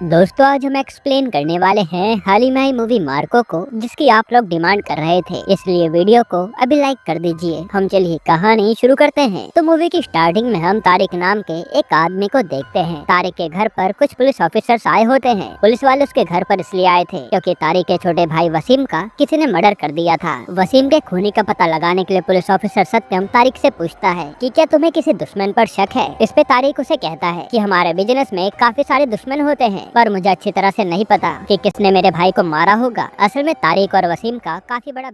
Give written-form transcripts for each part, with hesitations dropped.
दोस्तों आज हम एक्सप्लेन करने वाले हैं हाल ही में आई मूवी मार्को को, जिसकी आप लोग डिमांड कर रहे थे, इसलिए वीडियो को अभी लाइक कर दीजिए। हम चलिए कहानी शुरू करते हैं। तो मूवी की स्टार्टिंग में हम तारिक नाम के एक आदमी को देखते हैं। तारिक के घर पर कुछ पुलिस ऑफिसर्स आए होते हैं। पुलिस वाले उसके घर पर इसलिए आए थे क्योंकि तारिक के छोटे भाई वसीम का किसी ने मर्डर कर दिया था। वसीम के खूनी का पता लगाने के लिए पुलिस ऑफिसर सत्यम तारिक से पूछता है कि क्या तुम्हें किसी दुश्मन पर शक है। इस पे तारिक उसे कहता है कि हमारे बिजनेस में काफी सारे दुश्मन होते हैं, पर मुझे अच्छी तरह से नहीं पता कि किसने मेरे भाई को मारा होगा। असल में तारिक और वसीम का काफी बड़ा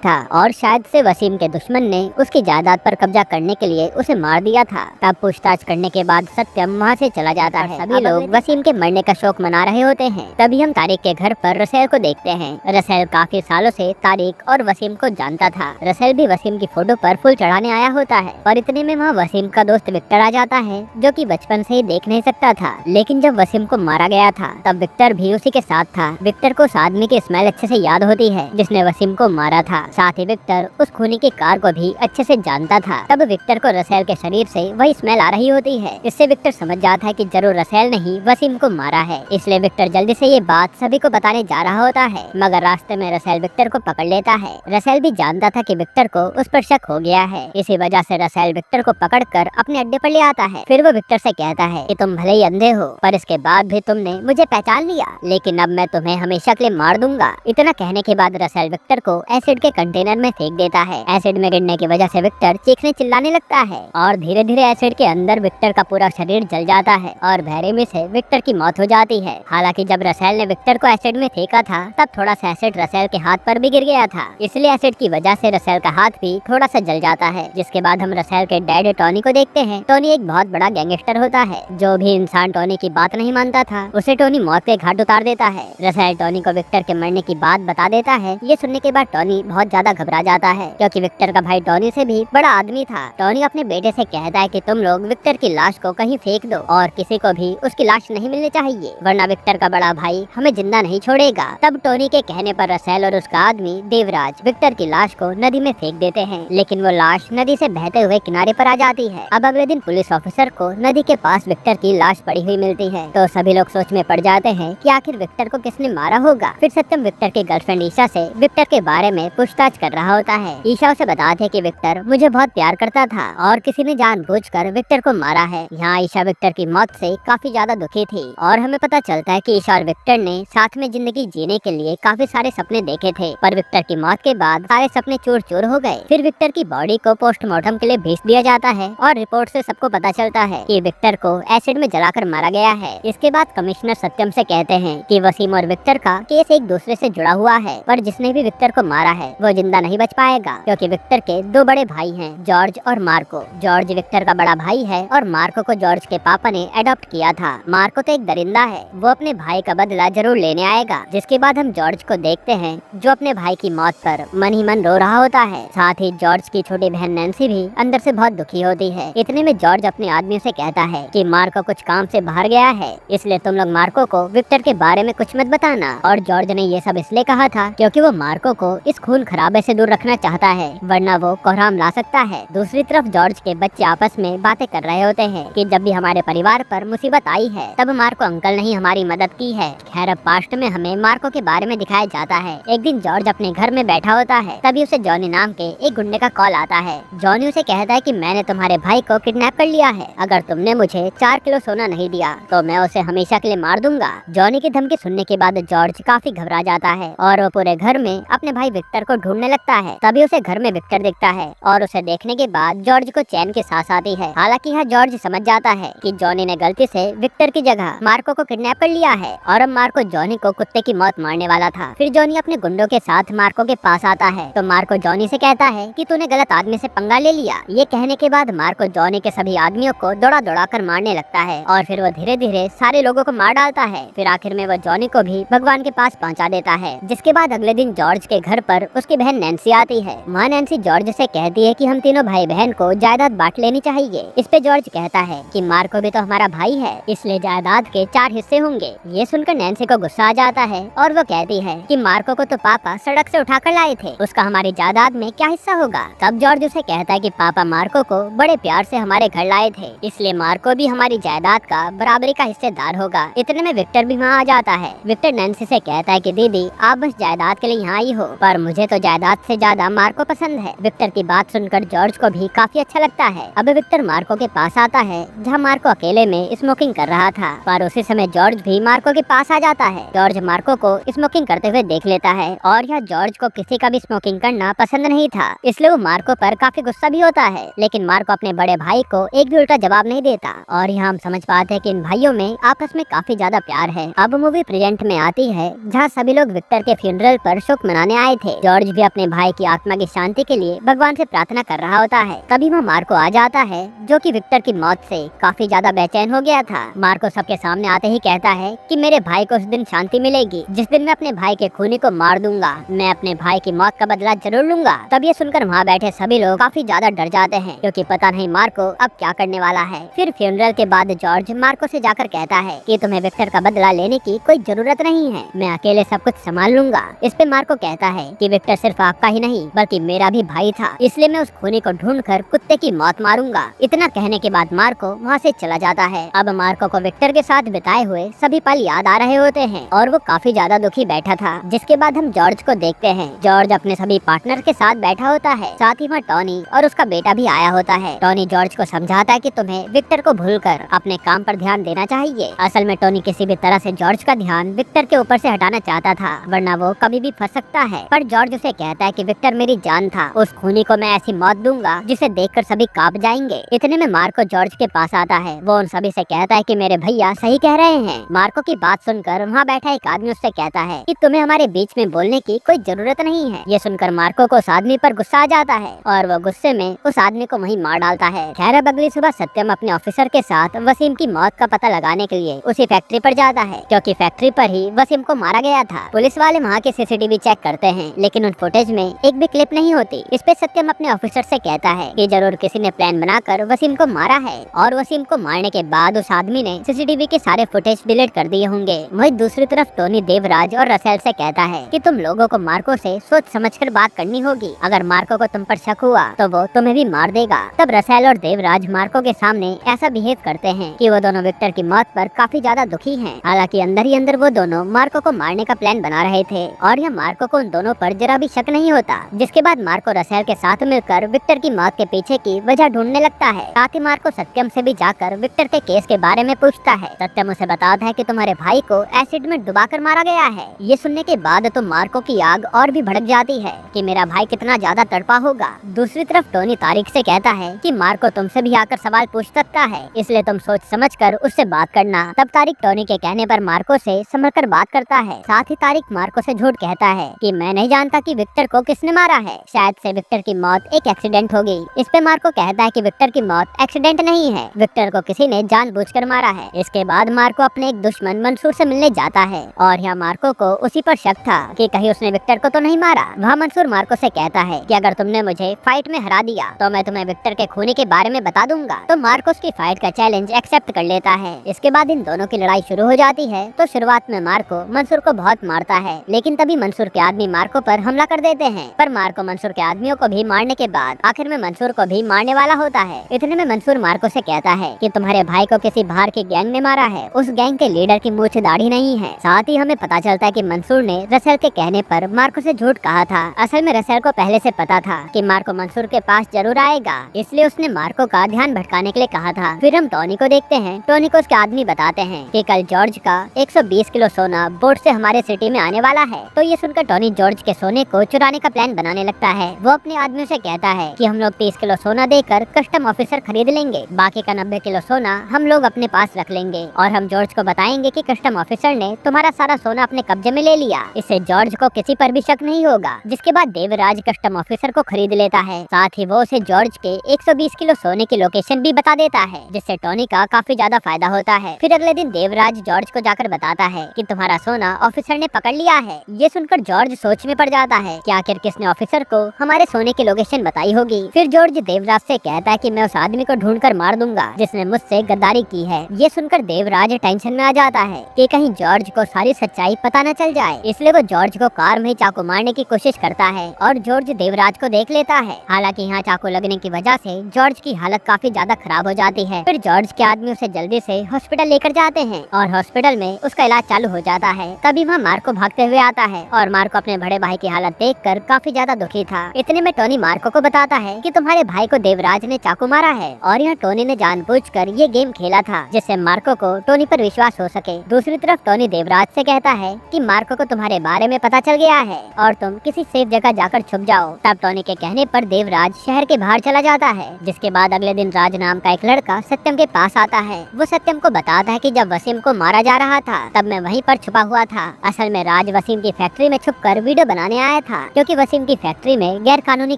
था और शायद से वसीम के दुश्मन ने उसकी जायदाद पर कब्जा करने के लिए उसे मार दिया था। तब पूछताछ करने के बाद सत्यम वहाँ से चला जाता है। सभी लोग वसीम के मरने का शोक मना रहे होते हैं। तभी हम तारिक के घर पर रसेल को देखते हैं। रसेल काफी सालों से तारिक और वसीम को जानता था। रसेल भी वसीम की फोटो पर फूल चढ़ाने आया होता है और इतने में वहाँ वसीम का दोस्त विक्टर आ जाता है, जो कि बचपन से ही देख नहीं सकता था। लेकिन जब वसीम को मारा गया था तब विक्टर भी उसी के साथ था। विक्टर को उस आदमी की स्मेल अच्छे से याद होती है जिसने वसीम को मारा था। साथ ही विक्टर उस खूनी की कार को भी अच्छे से जानता था। तब विक्टर को रसेल के शरीर से वही स्मेल आ रही होती है। इससे विक्टर समझ जाता है कि जरूर रसेल ने ही वसीम को मारा है। इसलिए विक्टर जल्दी से ये बात सभी को बताने जा रहा होता है, मगर रास्ते में रसेल विक्टर को पकड़ लेता है। रसेल भी जानता था कि विक्टर को उस पर शक हो गया है। इसी वजह से रसेल विक्टर को पकड़कर अपने अड्डे पर ले आता है। फिर वो विक्टर से कहता है कि तुम भले ही अंधे हो, पर इसके बाद भी तुमने मुझे पहचान लिया, लेकिन अब मैं तुम्हें हमेशा के लिए मार दूंगा। इतना कहने के बाद रसेल विक्टर को एसिड के कंटेनर में फेंक देता है। एसिड में गिरने की वजह से विक्टर चीखने चिल्लाने लगता है और धीरे धीरे एसिड के अंदर विक्टर का पूरा शरीर जल जाता है और बेरहमी से विक्टर की मौत हो जाती है। हालांकि जब रसेल ने विक्टर को एसिड में फेंका था तब थोड़ा सा एसिड रसेल के हाथ पर भी गिर गया था, इसलिए एसिड की वजह से रसेल का हाथ भी थोड़ा सा जल जाता है। जिसके बाद हम रसेल के डैड टॉनी को देखते हैं। टॉनी एक बहुत बड़ा गैंगस्टर होता है। जो भी इंसान टॉनी की बात नहीं मानता था उसे टॉनी मौत के घाट उतार देता है। रसेल टॉनी को विक्टर के मरने की बात बता देता है। ये सुनने के बाद टॉनी बहुत ज्यादा घबरा जाता है क्योंकि विक्टर का भाई टॉनी से भी बड़ा आदमी था। टॉनी अपने बेटे से कहता है कि तुम लोग विक्टर की लाश को कहीं फेंक दो और किसी को भी उसकी लाश नहीं मिलनी चाहिए, वरना विक्टर का बड़ा भाई हमें जिंदा नहीं छोड़ेगा। तब टॉनी के कहने पर रसेल और उसका आदमी देवराज विक्टर की लाश को नदी में फेंक देते हैं, लेकिन वो लाश नदी से बहते हुए किनारे पर आ जाती है। अब अगले दिन पुलिस ऑफिसर को नदी के पास विक्टर की लाश पड़ी हुई मिलती है, तो सभी लोग सोच में पड़ जाते हैं कि आखिर विक्टर को किसने मारा होगा। फिर सत्यम विक्टर की गर्लफ्रेंड ईशा से विक्टर के बारे में पूछताछ कर रहा होता है। ईशा उसे बताते कि विक्टर मुझे बहुत प्यार करता था और किसी ने जानबूझकर विक्टर को मारा है। यहाँ ईशा विक्टर की मौत से काफी ज्यादा दुखी थी और हमें पता चलता है कि ईशा और विक्टर ने साथ में जिंदगी जीने के लिए काफी सारे सपने देखे थे, पर विक्टर की मौत के बाद सारे सपने चूर चूर हो गए। फिर विक्टर की बॉडी को पोस्टमार्टम के लिए भेज दिया जाता है और रिपोर्ट से सबको पता चलता है कि विक्टर को एसिड में जलाकर मारा गया है। इसके बाद कमिश्नर सत्यम से कहते हैं कि वसीम और विक्टर का केस एक दूसरे से जुड़ा हुआ है, पर जिसने भी विक्टर को मारा है वो जिंदा नहीं बच पाएगा क्योंकि विक्टर के दो बड़े भाई हैं, जॉर्ज और मार्को। जॉर्ज विक्टर का बड़ा भाई है और मार्को को जॉर्ज के पापा ने अडॉप्ट किया था। मार्को तो एक दरिंदा है, वो अपने भाई का बदला जरूर लेने आएगा। जिसके बाद हम जॉर्ज को देखते हैं जो अपने भाई की मौत पर मन ही मन रो रहा होता है। साथ ही जॉर्ज की छोटी बहन नैन्सी भी अंदर से बहुत दुखी होती है। इतने में जॉर्ज अपने आदमियों से कहता है कि मार्को कुछ काम से बाहर गया है, इसलिए तुम लोग मार्को को विक्टर के बारे में कुछ मत बताना। और जॉर्ज ने ये सब इसलिए कहा था क्योंकि वो मार्को को इस खून खराबे से दूर रखना चाहता है, वरना वो कोहराम ला सकता है। दूसरी तरफ जॉर्ज के बच्चे आपस में बातें कर रहे होते हैं कि जब भी हमारे परिवार पर मुसीबत आई है तब मार्को अंकल ने ही हमारी मदद की है। खैर अब पास्ट में हमें मार्को के बारे में दिखाया जाता है। एक दिन जॉर्ज अपने घर में बैठा होता है, तभी उसे जॉनी नाम के एक गुंडे का कॉल आता है। जॉनी उसे कहता है कि मैंने तुम्हारे भाई को किडनैप कर लिया है, अगर तुमने मुझे 4 किलो सोना नहीं दिया तो मैं उसे हमेशा के लिए मार दूंगा। जॉनी की धमकी सुनने के बाद जॉर्ज काफी घबरा जाता है और वो पूरे घर में अपने भाई विक्टर को ढूंढने लगता है। तभी उसे घर में विक्टर दिखता है और उसे देखने के बाद जॉर्ज को चैन की सांस आती है। हालांकि यह जॉर्ज समझ जाता है कि जॉनी ने गलती से विक्टर की जगह मार्को को किडनैप कर लिया है और अब मार्को जॉनी को कुत्ते की मौत मारने वाला था। फिर जॉनी अपने गुंडों के साथ मार्को के पास आता है तो मार्को जॉनी से कहता है कि तूने गलत आदमी से पंगा ले लिया। ये कहने के बाद मार्को जॉनी के सभी आदमियों को दौड़ा दौड़ा कर मारने लगता है और फिर वो धीरे धीरे सारे लोगों को मार डालता है। फिर आखिर में वो जॉनी को भी भगवान के पास पहुंचा देता है। जिसके बाद अगले दिन जॉर्ज के घर पर उसकी बहन नैन्सी आती है। वहाँ नैन्सी जॉर्ज से कहती है कि हम तीनों भाई बहन को जायदाद बांट लेनी चाहिए। इस पे जॉर्ज कहता है कि मार्को भी तो हमारा भाई है, इसलिए जायदाद के 4 हिस्से होंगे। ये सुनकर नैन्सी को गुस्सा आ जाता है और वो कहती है कि मार्को को तो पापा सड़क से उठाकर लाए थे, उसका हमारी जायदाद में क्या हिस्सा होगा। तब जॉर्ज उसे कहता है कि पापा मार्को को बड़े प्यार से हमारे घर लाए थे, इसलिए मार्को भी हमारी जायदाद का बराबरी का हिस्सेदार होगा। इतने में विक्टर भी वहाँ आ जाता है। विक्टर नैन्सी से कहता है कि दीदी आप बस जायदाद के लिए यहाँ आई हो, पर मुझे तो जायदाद से ज्यादा मार्को पसंद है। विक्टर की बात सुनकर जॉर्ज को भी काफी अच्छा लगता है। अब विक्टर मार्को के पास आता है जहाँ मार्को अकेले में स्मोकिंग कर रहा था, पर उसी समय जॉर्ज भी मार्को के पास आ जाता है। जॉर्ज मार्को को स्मोकिंग करते हुए देख लेता है और यह जॉर्ज को किसी का भी स्मोकिंग करना पसंद नहीं था, इसलिए वो मार्को पर काफी गुस्सा भी होता है। लेकिन मार्को अपने बड़े भाई को एक भी उल्टा जवाब नहीं देता और यहाँ हम समझ पाते हैं कि इन भाइयों में आपस में काफी ज्यादा प्यार है। अब मूवी प्रेजेंट में आती है जहाँ सभी लोग विक्टर के फ्यूनरल पर शोक मनाने आए थे। जॉर्ज भी अपने भाई की आत्मा की शांति के लिए भगवान से प्रार्थना कर रहा होता है। तभी वह मार्को आ जाता है जो कि विक्टर की मौत से काफी ज्यादा बेचैन हो गया था। मार्को सबके सामने आते ही कहता है कि मेरे भाई को उस दिन शांति मिलेगी जिस दिन मैं अपने भाई के खूनी को मार दूंगा, मैं अपने भाई की मौत का बदला जरूर लूंगा। तब ये सुनकर वहाँ बैठे सभी लोग काफी ज्यादा डर जाते हैं क्योंकि पता नहीं मार्को अब क्या करने वाला है। फिर फ्यूनरल के बाद जॉर्ज मार्को से जाकर कहता है कि तुम्हें विक्टर का बदला लेने की कोई जरूरत नहीं है, मैं अकेले सब कुछ संभाल लूंगा। इस पे मार्को कहता है कि विक्टर सिर्फ आपका ही नहीं बल्कि मेरा भी भाई था, इसलिए मैं उस खूनी को ढूंढकर कुत्ते की मौत मारूंगा। इतना कहने के बाद मार्को वहाँ से चला जाता है। अब मार्को को विक्टर के साथ बिताए हुए सभी पल याद आ रहे होते हैं और वो काफी ज्यादा दुखी बैठा था। जिसके बाद हम जॉर्ज को देखते हैं। जॉर्ज अपने सभी पार्टनर के साथ बैठा होता है, साथ ही वहाँ टॉनी और उसका बेटा भी आया होता है। टॉनी जॉर्ज को समझाता है कि तुम्हें विक्टर को भूलकर अपने काम पर ध्यान देना चाहिए। असल में टॉनी किसी भी तरह से जॉर्ज का ध्यान विक्टर के ऊपर से हटाना चाहता था, वरना वो कभी भी फंस सकता है। पर जॉर्ज उसे कहता है कि विक्टर मेरी जान था, उस खूनी को मैं ऐसी मौत दूंगा जिसे देखकर सभी कांप जाएंगे। इतने में मार्को जॉर्ज के पास आता है। वो उन सभी से कहता है कि मेरे भैया सही कह रहे हैं। मार्को की बात सुनकर वहाँ बैठा एक आदमी उससे कहता है कि तुम्हें हमारे बीच में बोलने की कोई जरूरत नहीं है। ये सुनकर मार्को को उस आदमी पर गुस्सा आ जाता है और वो गुस्से में उस आदमी को वहीं मार डालता है। खैर अब अगली सुबह सत्यम अपने ऑफिसर के साथ वसीम की मौत का पता लगाने के लिए उसी फैक्ट्री पर जाता है क्योंकि फैक्ट्री पर ही वसीम को मारा गया था। पुलिस वाले वहाँ के सीसीटीवी चेक करते हैं लेकिन उन फुटेज में एक भी क्लिप नहीं होती। इस पे सत्यम अपने ऑफिसर से कहता है कि जरूर किसी ने प्लान बनाकर वसीम को मारा है और वसीम को मारने के बाद उस आदमी ने सीसीटीवी के सारे फुटेज डिलीट कर दिए होंगे। वहीं दूसरी तरफ टोनी देवराज और रसेल से कहता है कि तुम लोगों को मार्को से सोच समझकर बात करनी होगी, अगर मार्को को तुम पर शक हुआ तो वो तुम्हें भी मार देगा। तब रसेल और देवराज मार्को के सामने ऐसा बिहेव करते हैं कि वो दोनों विक्टर की मौत पर काफी ज्यादा दुखी हैं। हालांकि अंदर ही अंदर वो दोनों मार्को को मारने का प्लान बना रहे थे और यह मार्को को उन दोनों पर जरा भी शक नहीं होता। जिसके बाद मार्को रसेल के साथ मिलकर विक्टर की मौत के पीछे की वजह ढूंढने लगता है। साथ ही मार्को सत्यम से भी जाकर विक्टर के केस के बारे में पूछता है। सत्यम उसे बताता है कि तुम्हारे भाई को एसिड में डुबाकर मारा गया है। ये सुनने के बाद तो मार्को की आग और भी भड़क जाती है कि मेरा भाई कितना ज्यादा तड़पा होगा। दूसरी तरफ टोनी तारिक से कहता है कि मार्को तुमसे भी आकर सवाल पूछ सकता है, इसलिए तुम सोच समझकर उससे बात करना। तब तारिक टोनी के कहने पर मार्को से संभलकर बात करता है। साथ ही तारिक मार्को से झूठ कहता है कि मैं नहीं जानता कि विक्टर को किसने मारा है, शायद से विक्टर की मौत एक एक्सीडेंट होगी। इस पे मार्को कहता है कि विक्टर की मौत एक्सीडेंट नहीं है, विक्टर को किसी ने जानबूझकर मारा है। इसके बाद मार्को अपने एक दुश्मन मंसूर से मिलने जाता है और यहाँ मार्को को उसी पर शक था कि कहीं उसने विक्टर को तो नहीं मारा। वहाँ मंसूर मार्को से कहता है कि अगर तुमने मुझे फाइट में हरा दिया तो मैं तुम्हें विक्टर के खूनी के बारे में बता दूंगा। तो मार्को उसकी फाइट का चैलेंज एक्सेप्ट कर लेता है। इसके बाद इन दोनों की लड़ाई शुरू हो जाती है। तो शुरुआत में मार्को मंसूर को बहुत मारता है, लेकिन तभी मंसूर के आदमी मार्को पर हमला कर देते हैं। पर मार्को मंसूर के आदमियों को भी मारने के बाद आखिर में मंसूर को भी मारने वाला होता है। इतने में मंसूर मार्को से कहता है कि तुम्हारे भाई को किसी बाहर के गैंग ने मारा है, उस गैंग के लीडर की मूछ दाढ़ी नहीं है। साथ ही हमें पता चलता है कि मंसूर ने रसेल के कहने पर मार्को से झूठ कहा था। असल में रसेल को पहले से पता था कि मार्को मंसूर के पास जरूर आएगा, इसलिए उसने मार्को का ध्यान भटकाने के लिए कहा था। फिर हम टोनी को देखते हैं। टोनी को उसके आदमी बताते हैं कि कल जॉर्ज का 120 किलो सोना बोट से हमारे सिटी में आने वाला है। तो ये सुनकर टोनी जॉर्ज के सोने को चुराने का प्लान बनाने लगता है। वो अपने आदमियों से कहता है कि हम लोग 30 किलो सोना देकर कस्टम ऑफिसर खरीद लेंगे, बाकी का 90 किलो सोना हम लोग अपने पास रख लेंगे और हम जॉर्ज को बताएंगे कि कस्टम ऑफिसर ने तुम्हारा सारा सोना अपने कब्जे में ले लिया। इससे जॉर्ज को किसी पर भी शक नहीं होगा। जिसके बाद देवराज कस्टम ऑफिसर को खरीद लेता है। साथ ही वो उसे जॉर्ज के 120 किलो सोने की लोकेशन भी बता देता है, जिससे टोनी का काफी ज्यादा फायदा होता है। फिर अगले दिन देवराज जॉर्ज को जाकर बताता है कि तुम्हारा सोना ऑफिसर ने पकड़ लिया है। ये सुनकर जॉर्ज सोच में पड़ आता है कि आखिर किसने ऑफिसर को हमारे सोने की लोकेशन बताई होगी। फिर जॉर्ज देवराज से कहता है कि मैं उस आदमी को ढूंढकर मार दूंगा जिसने मुझसे गद्दारी की है। ये सुनकर देवराज टेंशन में आ जाता है कि कहीं जॉर्ज को सारी सच्चाई पता न चल जाए, इसलिए वो जॉर्ज को कार में चाकू मारने की कोशिश करता है और जॉर्ज देवराज को देख लेता है। हालांकि यहाँ चाकू लगने की वजह से जॉर्ज की हालत काफी ज्यादा खराब हो जाती है। फिर जॉर्ज के आदमी उसे जल्दी से हॉस्पिटल लेकर जाते हैं और हॉस्पिटल में उसका इलाज चालू हो जाता है। तभी वहाँ मार्को भागते हुए आता है और मार्को अपने बड़े भाई की हालत देखकर काफी ज्यादा दुखी था। इतने में टोनी मार्को को बताता है कि तुम्हारे भाई को देवराज ने चाकू मारा है और यह टोनी ने जानबूझकर ये गेम खेला था जिससे मार्को को टोनी पर विश्वास हो सके। दूसरी तरफ टोनी देवराज से कहता है कि मार्को को तुम्हारे बारे में पता चल गया है और तुम किसी सेफ जगह जाकर छुप जाओ। तब टोनी के कहने पर देवराज शहर के बाहर चला जाता है। जिसके बाद अगले दिन राज नाम का एक लड़का सत्यम के पास आता है। वो सत्यम को बताता है कि जब वसीम को मारा जा रहा था तब मैं वहीं पर छुपा हुआ था। असल में राज वसीम की फैक्ट्री में छुपकर वीडियो बनाने आया था क्योंकि वसीम की फैक्ट्री में गैर कानूनी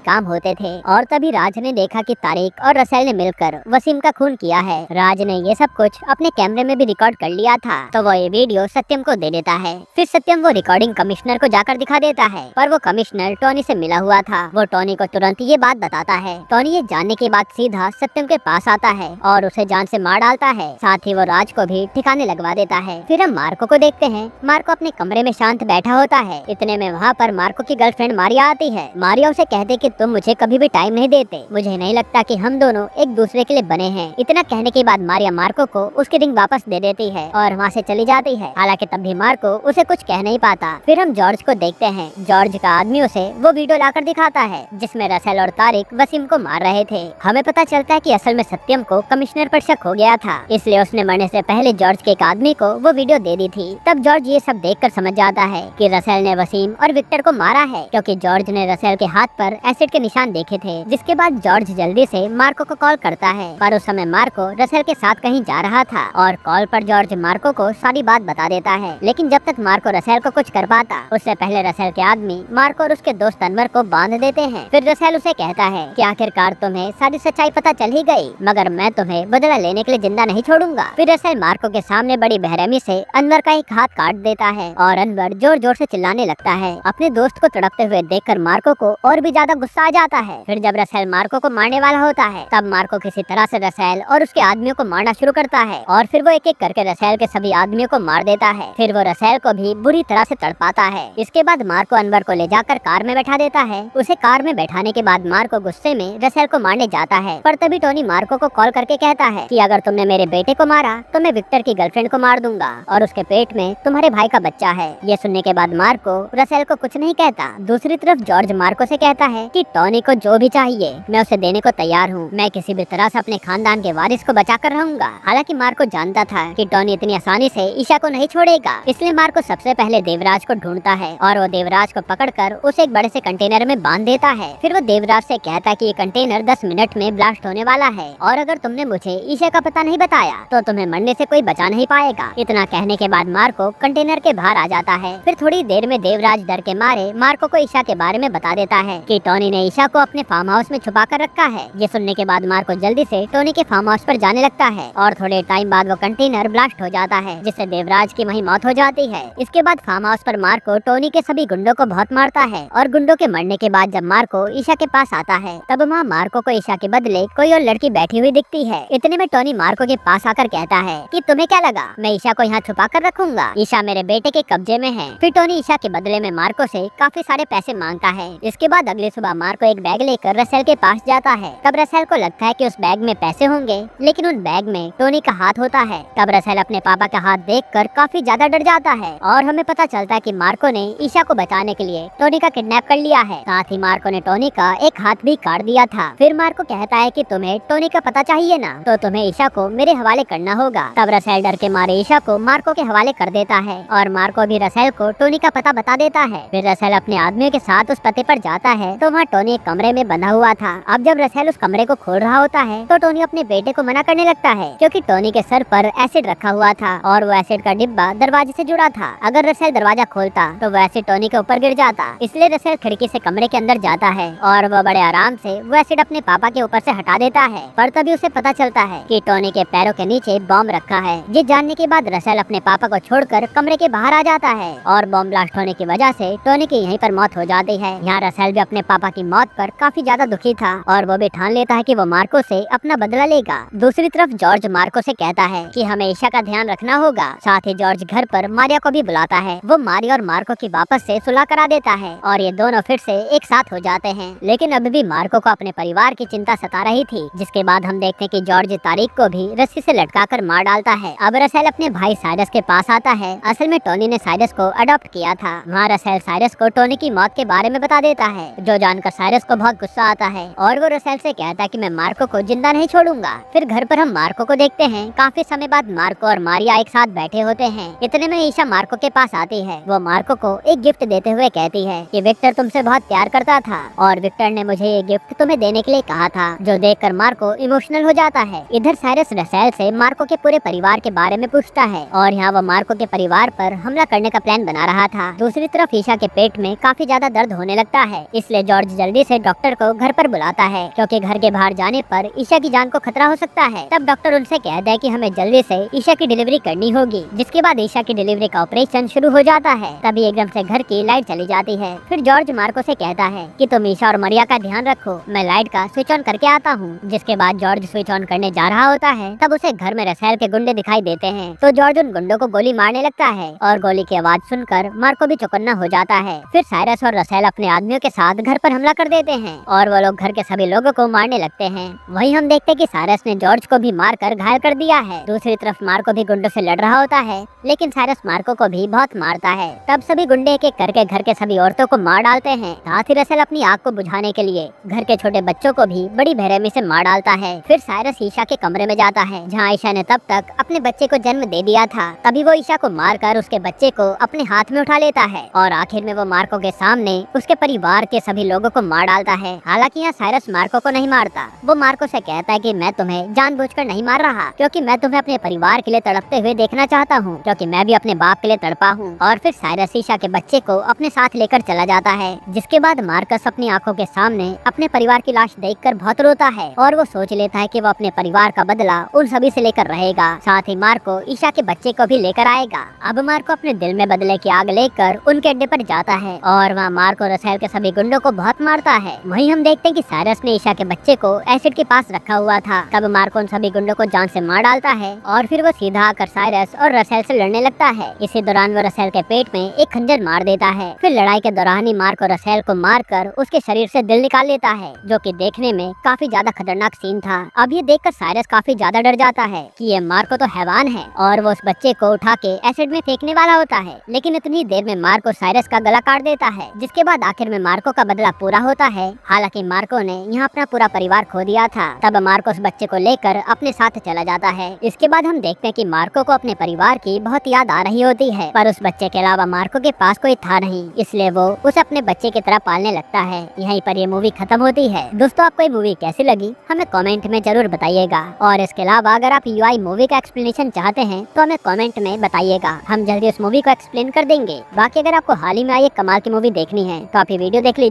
काम होते थे और तभी राज ने देखा कि तारिक और रसेल ने मिलकर वसीम का खून किया है। राज ने ये सब कुछ अपने कैमरे में भी रिकॉर्ड कर लिया था तो वो ये वीडियो सत्यम को दे देता है। फिर सत्यम वो रिकॉर्डिंग कमिश्नर को जाकर दिखा देता है पर वो कमिश्नर टोनी से मिला हुआ था। वो टोनी को तुरंत ये बात बताता है। टोनी ये जानने के बाद सीधा सत्यम के पास आता है और उसे जान से मार डालता है। साथ ही वो राज को भी ठिकाने लगवा देता है। फिर हम मार्को को देखते हैं। मार्को अपने कमरे में शांत बैठा होता है। इतने में वहाँ पर मार्को की गर्लफ्रेंड मारिया आती है। मारिया उसे कहते कि तुम मुझे कभी भी टाइम नहीं देते, मुझे नहीं लगता कि हम दोनों एक दूसरे के लिए बने हैं। इतना कहने के बाद मारिया मार्को को उसकी रिंग वापस दे देती है और वहाँ से चली जाती है। हालांकि तब भी मार्को उसे कुछ कह नहीं पाता। फिर हम जॉर्ज को देखते हैं। जॉर्ज का आदमी उसे वो वीडियो लाकर दिखाता है जिसमें रसेल और तारिक वसीम को मार रहे थे। हमें पता चलता है कि असल में सत्यम को कमिश्नर पर शक हो गया था, इसलिए उसने मरने से पहले जॉर्ज के एक आदमी को वो वीडियो दे दी थी। तब जॉर्ज ये सब देखकर समझ जाता है कि रसेल ने वसीम और विक्टर को मारा है क्योंकि जॉर्ज ने रसेल के हाथ पर एसिड के निशान देखे थे। जिसके बाद जॉर्ज जल्दी से मार्को को कॉल करता है पर उस समय मार्को रसेल के साथ कहीं जा रहा था और कॉल पर जॉर्ज मार्को को सारी बात बता देता है। लेकिन जब तक मार्को रसेल को कुछ कर पाता उससे पहले रसेल के आदमी मार्को और उसके दोस्त अनवर को बांध देते हैं। फिर रसेल उसे कहता है कि आखिरकार तुम्हें सारी सच्चाई पता चल ही गई, मगर मैं तुम्हें बदला लेने के लिए जिंदा नहीं छोड़ूंगा। फिर रसेल मार्को के सामने बड़ी बेरहमी से अनवर का एक हाथ काट देता है और अनवर जोर जोर से चिल्लाने लगता है। अपने दोस्त को तड़पते हुए देखकर मार्को को और भी ज्यादा गुस्सा आ जाता है। फिर जब रसेल मार्को को मारने वाला होता है तब मार्को किसी तरह से रसेल और उसके आदमियों को मारना शुरू करता है और फिर वो एक एक करके रसेल के सभी आदमियों को मार देता है। फिर वो रसेल को भी बुरी तरह से तड़पाता है। इसके बाद मार्को अनवर को ले जाकर कार में बैठा देता है। उसे कार में बैठाने के बाद मार्को गुस्से में रसेल को मारने जाता है पर तभी टोनी मार्को को कॉल करके कहता है कि अगर तुमने मेरे बेटे को मारा तो मैं विक्टर की गर्लफ्रेंड को मार दूंगा और उसके पेट में तुम्हारे भाई का बच्चा है। ये सुनने के बाद मार्को रसेल को कुछ नहीं कहता। दूसरी तरफ जॉर्ज मार्को से कहता है कि टोनी को जो भी चाहिए मैं उसे देने को तैयार हूँ। मैं किसी भी तरह से अपने खानदान के वारिस को बचा कर रहूंगा। हालांकि मार्को जानता था कि टोनी इतनी आसानी से ईशा को नहीं छोड़ेगा, इसलिए मार्को सबसे पहले देवराज को ढूंढता है और वो देवराज को पकड़कर उसे एक बड़े से कंटेनर में बांध देता है। फिर वो देवराज से कहता है कि ये कंटेनर 10 मिनट में ब्लास्ट होने वाला है और अगर तुमने मुझे ईशा का पता नहीं बताया तो तुम्हें मरने से कोई बचा नहीं पाएगा। इतना कहने के बाद मार्को कंटेनर के बाहर आ जाता है। फिर थोड़ी देर में देवराज डर के मारे मार्को को ईशा के बारे में बता देता है कि टोनी ने ईशा को अपने फार्म हाउस में छुपा कर रखा है। ये सुनने के बाद मार्को जल्दी से टोनी के फार्म हाउस पर जाने लगता है और थोड़े टाइम बाद वो कंटेनर ब्लास्ट हो जाता है जिससे देवराज की वहीं मौत हो जाती है। इसके बाद फार्म हाउस पर मार्को टोनी के सभी गुंडों को बहुत मारता है और गुंडों के मरने के बाद जब मार्को ईशा के पास आता है तब वहाँ मार्को को ईशा के बदले कोई और लड़की बैठी हुई दिखती है। इतने में टोनी मार्को के पास आकर कहता है कि तुम्हें क्या लगा मैं ईशा को यहाँ छुपा कर रखूंगा, ईशा मेरे बेटे के कब्जे में है। फिर टोनी ईशा के बदले में मार्को से काफी सारे पैसे मांगता है। इसके बाद अगली सुबह मार्को एक बैग लेकर रसेल के पास जाता है। तब रसेल को लगता है कि उस बैग में पैसे होंगे लेकिन उन बैग में टोनी का हाथ होता है। तब रसेल अपने पापा का हाथ देखकर काफी ज्यादा डर जाता है और हमें पता चलता है कि मार्को ने ईशा को बचाने के लिए टोनी का किडनैप कर लिया है। साथ ही मार्को ने टोनी का एक हाथ भी काट दिया था। फिर मार्को कहता है कि तुम्हें टोनी का पता चाहिए ना, तो तुम्हें ईशा को मेरे हवाले करना होगा। तब रसेल डर के मारे ईशा को मार्को के हवाले कर देता है और मार्को भी रसेल को टोनी का पता बता देता है। फिर रसेल अपने आदमियों के साथ उस पते पर जाता है तो वहाँ टोनी एक कमरे में बंधा हुआ था। अब जब रसेल उस कमरे को खोल रहा होता है तो टोनी अपने बेटे को मना करने लगता है क्योंकि टोनी के सर पर एसिड रखा हुआ था और वो एसिड का डिब्बा दरवाजे से जुड़ा था। अगर रसेल दरवाजा खोलता तो वो एसिड टोनी के ऊपर गिर जाता, इसलिए रसेल खिड़की से कमरे के अंदर जाता है और वो बड़े आराम से वो एसिड अपने पापा के ऊपर से हटा देता है। पर तभी उसे पता चलता है कि टोनी के पैरों के नीचे बॉम्ब रखा है। ये जानने के बाद रसेल अपने पापा को छोड़कर कमरे के बाहर आ जाता है और बॉम्ब ब्लास्ट होने की वजह से टोनी की यहीं पर मौत हो जाती है। यहाँ रसेल भी अपने पापा की मौत पर काफी ज्यादा दुखी था और वो भी ठान लेता है कि वो मार्को से अपना बदला लेगा। दूसरी तरफ जॉर्ज मार्को से कहता है कि हमें ईशा का ध्यान रखना होगा। साथ ही जॉर्ज घर पर मारिया को भी बुलाता है। वो मारिया और मार्को की वापस से सुलह करा देता है और ये दोनों फिर से एक साथ हो जाते हैं। लेकिन अभी भी मार्को को अपने परिवार की चिंता सता रही थी, जिसके बाद हम देखते हैं कि जॉर्ज तारिक को भी रस्सी से लटकाकर मार डालता है। अब रसेल अपने भाई साइरस के पास आता है। असल में टोनी ने साइरस को अडॉप्ट किया था। वहाँ रसेल साइरस को टोनी की मौत के बारे में बता देता है, जो जानकर साइरस को बहुत गुस्सा आता है और वो रसेल से कहता है कि मैं मार्को को जिंदा नहीं छोड़ूंगा। फिर घर पर हम मार्को को देखते हैं। काफी समय बाद मार्को और मारिया एक साथ बैठे होते हैं। इतने में ईशा मार्को के पास आती है। वो मार्को को एक गिफ्ट देते हुए कहती है कि विक्टर तुमसे बहुत प्यार करता था और विक्टर ने मुझे ये गिफ्ट तुम्हें देने के लिए कहा था, जो देखकर मार्को इमोशनल हो जाता है। इधर साइरस रसेल से मार्को के पूरे परिवार के बारे में पूछता है और यहाँ वो मार्को के परिवार पर हमला करने का प्लान बना रहा था। दूसरी तरफ ईशा के पेट में काफी ज्यादा दर्द होने लगता है, इसलिए जॉर्ज जल्दी से डॉक्टर को घर पर बुलाता है, क्योंकि घर के बाहर जाने पर ईशा की जान को खतरा हो सकता है। तब डॉक्टर उनसे कहता है कि हमें जल्दी से ईशा की डिलीवरी करनी होगी। जिसके बाद ईशा की डिलीवरी का ऑपरेशन शुरू हो जाता है। तभी एकदम से घर की लाइट चली जाती है। फिर जॉर्ज मार्को से कहता है कि तुम ईशा और मरिया का ध्यान रखो, मैं लाइट का स्विच ऑन करके आता हूँ। जिसके बाद जॉर्ज स्विच ऑन करने जा रहा होता है, तब उसे घर में रसेल के गुंडे दिखाई देते हैं। तो जॉर्ज उन गुंडों को गोली मारने लगता है और गोली की आवाज सुनकर मार्को भी चौकन्ना हो जाता है। फिर साइरस और रसेल अपने आदमियों के साथ घर पर हमला कर देते हैं और वो लोग घर के सभी लोगों को मारने लगते हैं। वहीं हम देखते हैं कि साइरस ने जॉर्ज को भी मारकर घायल कर दिया है। दूसरी तरफ मार्को भी गुंडों से लड़ रहा होता है, लेकिन साइरस मार्को को भी बहुत मारता है। तब सभी गुंडे एक एक करके घर के सभी औरतों को मार डालते हैं। साथ ही रसेल अपनी आग को बुझाने के लिए घर के छोटे बच्चों को भी बड़ी बेरहमी से मार डालता है। फिर साइरस ईशा के कमरे में जाता है, जहाँ ईशा ने तब तक अपने बच्चे को जन्म दे दिया था। तभी वो ईशा को मारकर उसके बच्चे को अपने हाथ में उठा लेता है और आखिर में वो मार्को के सामने उसके परिवार के सभी लोगों को मार डालता है। हालांकि यहाँ साइरस मार्को को नहीं मारता। वो मार्को से कहता है कि मैं तुम्हें जानबूझकर नहीं मार रहा, क्योंकि मैं तुम्हें अपने परिवार के लिए तड़पते हुए देखना चाहता हूँ, क्योंकि मैं भी अपने बाप के लिए तड़पा हूँ। और फिर साइरस ईशा के बच्चे को अपने साथ लेकर चला जाता है। जिसके बाद मार्कस अपनी आंखों के सामने अपने परिवार की लाश देखकर बहुत रोता है और वो सोच लेता है कि वो अपने परिवार का बदला उन सभी से लेकर रहेगा। साथ ही मार्को ईशा के बच्चे को भी लेकर आएगा। अब मार्को अपने दिल में बदले की आग लेकर उनके अड्डे पर जाता है और वहाँ मार्को रसेल के सभी गुंडों को बहुत मारता है। वहीं हम देखते हैं कि साइरस ने ईशा के बच्चे को एसिड के पास रखा हुआ था। तब मार्को उन सभी गुंडों को जान से मार डालता है और फिर वो सीधा आकर साइरस और रसेल से लड़ने लगता है। इसी दौरान वो रसेल के पेट में एक खंजर मार देता है। फिर लड़ाई के दौरान ही मार्को रसेल को मारकर उसके शरीर से दिल निकाल लेता है, जो कि देखने में काफी ज्यादा खतरनाक सीन था। अब ये देखकर साइरस काफी ज्यादा डर जाता है कि ये मार्को तो हैवान है और वो उस बच्चे को उठा के एसिड में फेंकने वाला होता है। लेकिन इतनी देर में मार्को साइरस का गला काट देता है, जिसके बाद आखिर में मार्को का बदला पूरा होता है। हालांकि मार्को ने यहाँ अपना पूरा परिवार खो दिया था। तब मार्को उस बच्चे को लेकर अपने साथ चला जाता है। इसके बाद हम देखते हैं कि मार्को को अपने परिवार की बहुत याद आ रही होती है, पर उस बच्चे के अलावा मार्को के पास कोई था नहीं, इसलिए वो उसे अपने बच्चे की तरह पालने लगता है। यहीं पर ये मूवी खत्म होती है। दोस्तों, आपको ये मूवी कैसी लगी हमें कमेंट में जरूर बताइएगा। और इसके अलावा अगर आप UI मूवी का एक्सप्लेनेशन चाहते हैं तो हमें कमेंट में बताइएगा, हम जल्दी उस मूवी को एक्सप्लेन कर देंगे। बाकी अगर आपको हाल ही में आई एक कमाल की मूवी देखनी है तो आप ये वीडियो देख लीजिए।